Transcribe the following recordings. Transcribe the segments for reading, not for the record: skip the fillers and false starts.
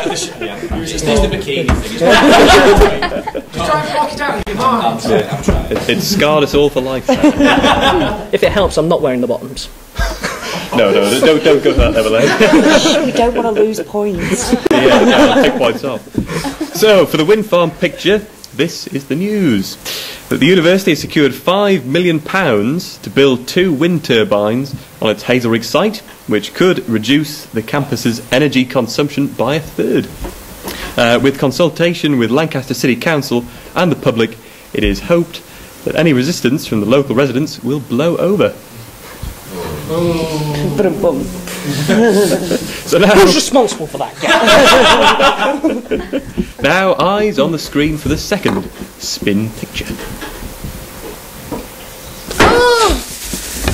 It's the bikini thing. Just try and block it out in your mind. I'm trying. It's scarred us all for life. If it helps, I'm not wearing the bottoms. No, don't go to that level, eh? We don't want to lose points. Yeah, I'll take points off. So, for the wind farm picture, this is the news. That the university has secured £5 million to build 2 wind turbines on its Hazelrig site, which could reduce the campus's energy consumption by 1/3. With consultation with Lancaster City Council and the public, it is hoped that any resistance from the local residents will blow over. So now, who's responsible for that? Now eyes on the screen for the second spin picture.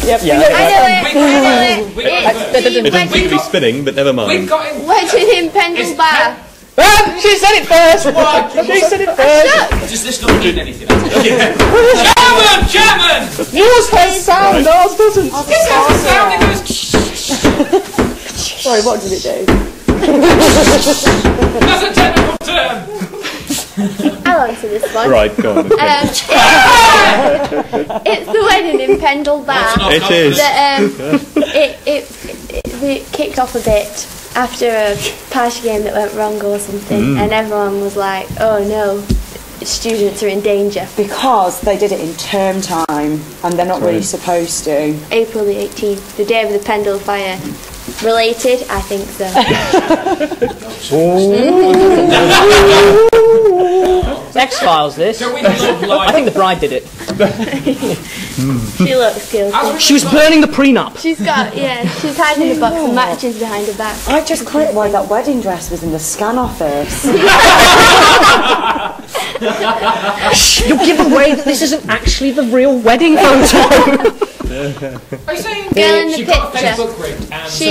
Yep, I know it. It doesn't seem to be spinning, but never mind. Wedding in Pendle Bar. She said it first! She said it first! Does this not mean anything? Chairman! Yours has sound, ours doesn't! This has a sound, it goes... Sorry, what did it do? That's a technical term! I'll answer this one. Right, go on. It's the wedding in Pendle Bar. It is. It kicked off a bit after a party game that went wrong or something, and everyone was like, oh no, students are in danger. Because they did it in term time, and they're not really supposed to. April the 18th, the day of the Pendle fire. Related? I think so. X-Files this. I think the bride did it. She looks guilty. She was burning the prenup. She's hiding a box of matches behind her back. I just quit why that wedding dress was in the scan office. You'll give away that this isn't actually the real wedding photo. Are you saying Girl in the she got a picture. Facebook group and She,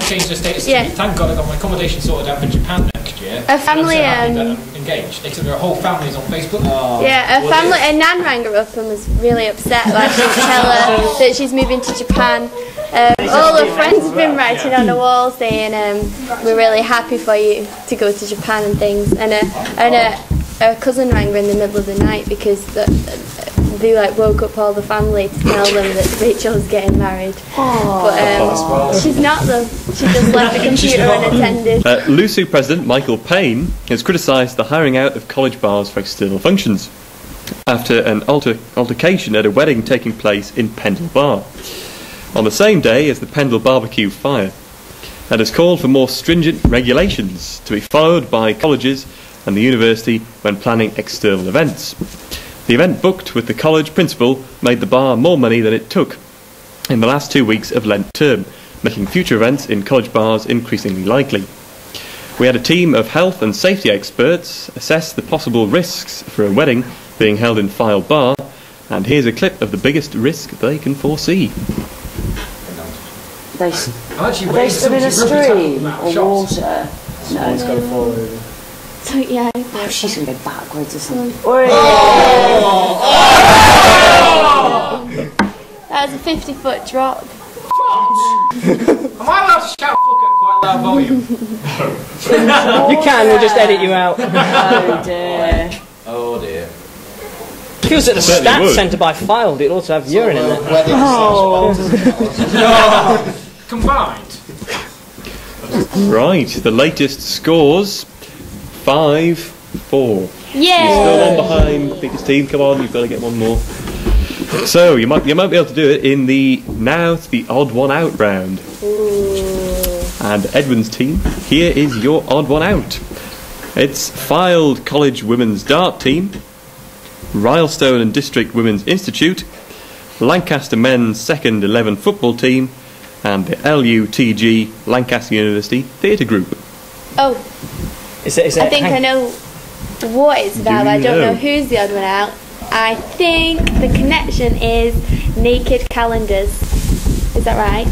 changed her status yeah. to me, thank God I got my accommodation sorted out for Japan next year. A family, I'm engaged. They said her whole family's on Facebook. Yeah, a nan rang her up and was really upset. Like, she'd tell her that she's moving to Japan. All her friends have been writing on the wall saying, we're really happy for you to go to Japan and things. And her cousin rang her in the middle of the night because they like woke up all the family to tell them that Rachel's getting married. But she's not though. She just left the computer unattended. LUSU President Michael Payne has criticised the hiring out of college bars for external functions after an altercation at a wedding taking place in Pendle Bar on the same day as the Pendle barbecue fire, and has called for more stringent regulations to be followed by colleges and the university when planning external events. The event booked with the college principal made the bar more money than it took in the last 2 weeks of Lent term, making future events in college bars increasingly likely. We had a team of health and safety experts assess the possible risks for a wedding being held in File Bar, and here's a clip of the biggest risk they can foresee. Are they still in a stream or water? No. So yeah. Oh, she's going to go backwards or something. That was a 50-foot drop. Am I allowed to shout fuck at quite a loud volume? You can, we'll just edit you out. Oh dear. Oh dear. If it was at the stats centre by Filed, it'd also have urine in it. Combined. Right, the latest scores, 5-4. Yeah. You're still one behind the biggest team. Come on, you've got to get one more. So you might be able to do it in the odd one out round. Ooh. And Edwin's team, here is your odd one out. It's Filed College Women's Dart Team, Rylestone and District Women's Institute, Lancaster Men's Second 11 Football Team, and the LUTG Lancaster University Theatre Group. Oh. I think I know what it's about, but I don't know who's the odd one out. I think the connection is naked calendars. Is that right?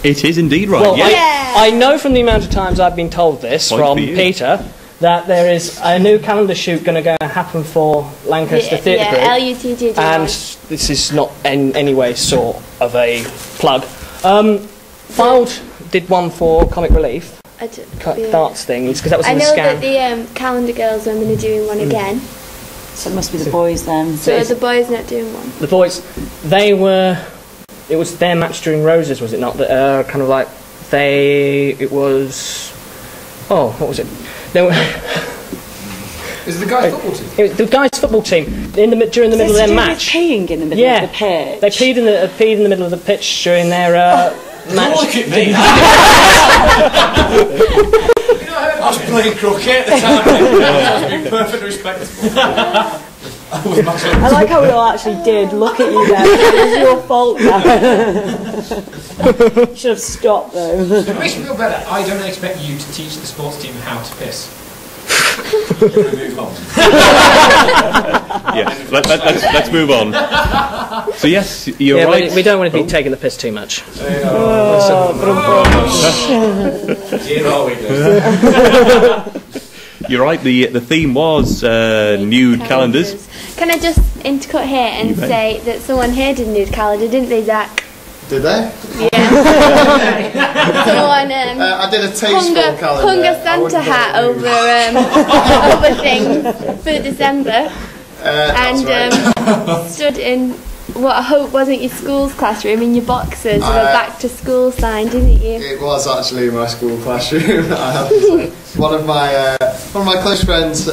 It is indeed right. Well, yes. I know from the amount of times I've been told this from Peter that there is a new calendar shoot going to happen for Lancaster Theatre Group. LUTG. And this is not in any way sort of a plug. Filed did one for Comic Relief. Darts things, because that was in the scan. I know that the Calendar Girls women are doing one again. So it must be the boys then. So the boys not doing one? The boys, it was their match during Roses, was it not? Kind of like, it was, what was it? They were... Is it the guys' football team? It was the guys' football team during the middle of their match. Peeing in the middle of the pitch. They peed in the middle of the pitch during their match. Look at me! I was playing croquet at the time. I was being perfectly respectable. I like how we all actually did look at you then. It was your fault. You should have stopped though. It makes me feel better. I don't expect you to teach the sports team how to piss. Move on. Yes, let's move on. So yes, you're right. We don't want to be taking the piss too much. You're right. The theme was nude calendars. Can I just intercut here and say that someone here did a nude calendar, didn't they, Zach? Did they? Yeah. Someone I did a tasteful calendar. Hung a Santa hat over over things for December, and stood in what I hope wasn't your school's classroom in your boxers with a back to school sign, didn't you? It was actually my school classroom. I have to say. One of my close friends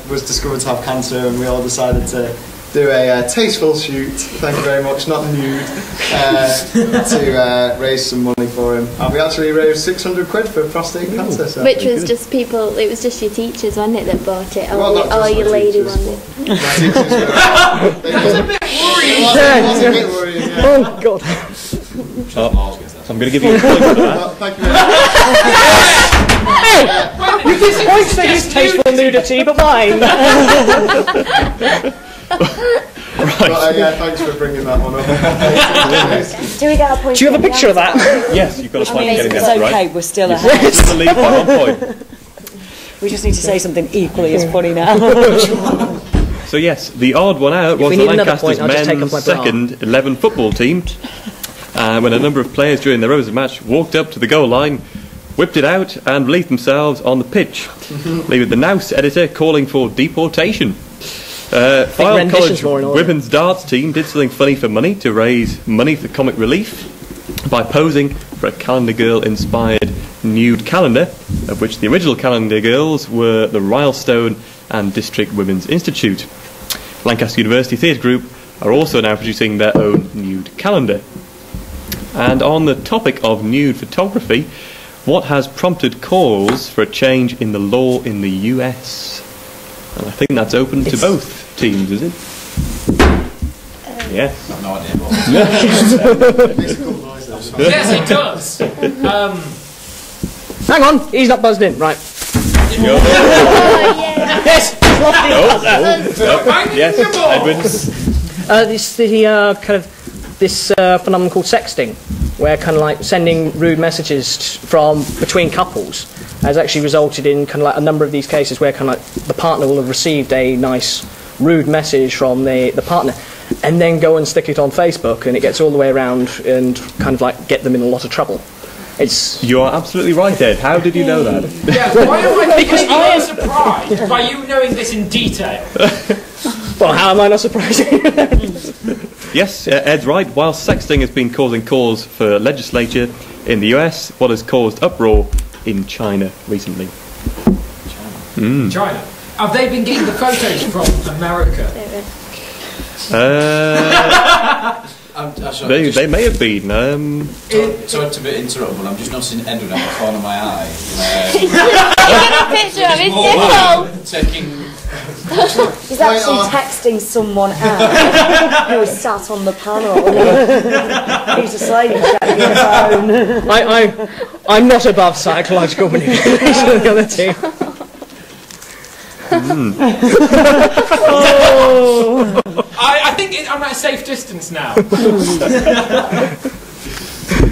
was discovered to have cancer, and we all decided to do a tasteful shoot, thank you very much, not nude, to raise some money for him. And we actually raised 600 quid for prostate cancer. So which was just people, it was just your teachers, wasn't it, that bought it? Well, or your lady one. My teachers were... It was a bit worrying. It was a bit worrying, yeah. Oh, God. I'm going to give you a point for that. Well, thank you very much. You did point to his tasteful nudity, but mine. But, yeah, thanks for bringing that one up. Do we get a point? Do you have a picture of that? Yes, you've got a point for getting It's that okay, right. we're still ahead. It's the lead by 1 point. We just need to say something equally as funny now. So yes, the odd one out was the Lancaster's men's second 11 football team, when a number of players during the Roses match walked up to the goal line, whipped it out and released themselves on the pitch, leaving the Nous editor calling for deportation. Fylde College women's darts team did something funny for money to raise money for Comic Relief by posing for a Calendar Girl inspired nude calendar, of which the original Calendar Girls were the Rylestone and District Women's Institute. Lancaster University Theatre Group are also now producing their own nude calendar. And on the topic of nude photography, what has prompted calls for a change in the law in the US? And I think that's open to both teams, is it? Yes. I have no idea what. Yes, it does. Hang on, he's not buzzed in. Right. Oh, yeah. Yes. Yes, Edwin. This phenomenon called sexting, where kind of like sending rude messages from between couples has actually resulted in kind of like a number of these cases where kind of like the partner will have received a nice rude message from the partner and then go and stick it on Facebook, and it gets all the way around and kind of like get them in a lot of trouble. You are absolutely right, Ed. How did you know that? Yeah, why am I completely surprised by you knowing this in detail? Well, how am I not surprised? Yes, Ed's right. While sexting has been causing cause for legislature in the US, what has caused uproar in China recently? China. Have they been getting the photos from America? They may have been. Sorry to be interrupt, but I'm just noticing Edwin at the corner of my eye. Get a picture of his nipple. He's actually texting someone else who is sat on the panel. He's just like checking his phone. I'm not above psychological manipulation of the other team. I think I'm at a safe distance now.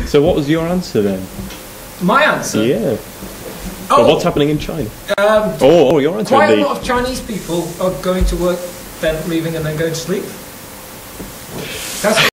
So what was your answer then? My answer? Yeah. Well, what's happening in China? Your answer Quite indeed. a lot of Chinese people are going to work, then leaving and then going to sleep. That's